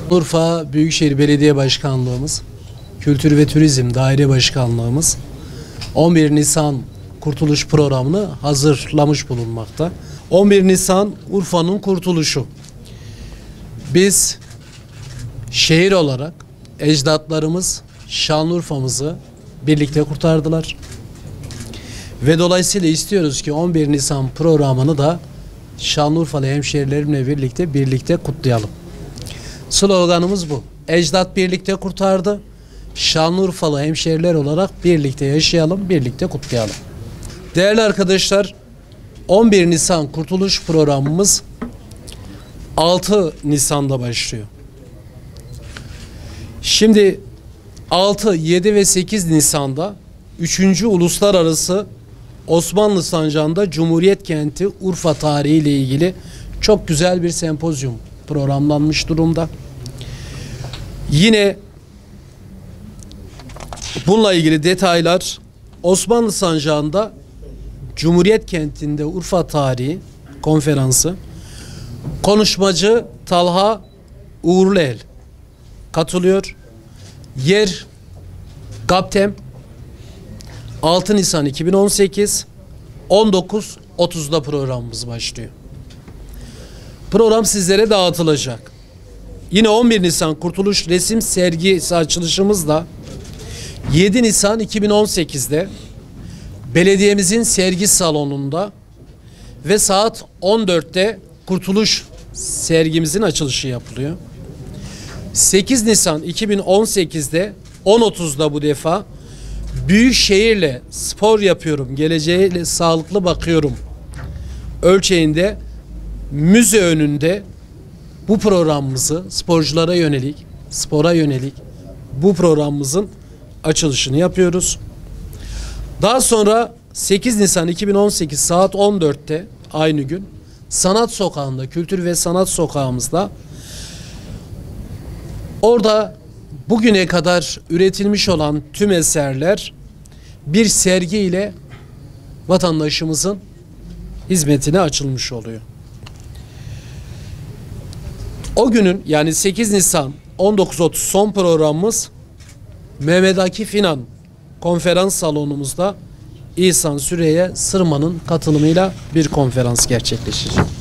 Urfa Büyükşehir Belediye Başkanlığımız, Kültür ve Turizm Daire Başkanlığımız 11 Nisan Kurtuluş Programı'nı hazırlamış bulunmakta. 11 Nisan Urfa'nın kurtuluşu. Biz şehir olarak ecdatlarımız Şanlıurfa'mızı birlikte kurtardılar. Ve dolayısıyla istiyoruz ki 11 Nisan programını da Şanlıurfalı hemşehrilerimle birlikte kutlayalım. Sloganımız bu. Ecdat birlikte kurtardı. Şanlıurfalı hemşehriler olarak birlikte yaşayalım, birlikte kutlayalım. Değerli arkadaşlar, 11 Nisan Kurtuluş programımız 6 Nisan'da başlıyor. Şimdi 6, 7 ve 8 Nisan'da 3. Uluslararası Osmanlı Sancağı'nda Cumhuriyet Kenti Urfa tarihi ile ilgili çok güzel bir sempozyum programlanmış durumda. Yine bununla ilgili detaylar Osmanlı Sancağı'nda Cumhuriyet Kenti'nde Urfa tarihi konferansı, konuşmacı Talha Uğurluel katılıyor. Yer Gaptem, 6 Nisan 2018 19.30'da programımız başlıyor. Program sizlere dağıtılacak. Yine 11 Nisan Kurtuluş Resim Sergisi açılışımız da 7 Nisan 2018'de belediyemizin sergi salonunda ve saat 14'te Kurtuluş sergimizin açılışı yapılıyor. 8 Nisan 2018'de 10.30'da bu defa Büyükşehir'le spor yapıyorum, geleceğe sağlıklı bakıyorum ölçeğinde müze önünde bu programımızı sporculara yönelik, spora yönelik bu programımızın açılışını yapıyoruz. Daha sonra 8 Nisan 2018 saat 14'te aynı gün Sanat Sokağı'nda, Kültür ve Sanat Sokağımızda orada bugüne kadar üretilmiş olan tüm eserler bir sergi ile vatandaşımızın hizmetine açılmış oluyor. O günün yani 8 Nisan 19.30 son programımız Mehmet Akif İnan konferans salonumuzda İhsan Süreyya Sırman'ın katılımıyla bir konferans gerçekleşecek.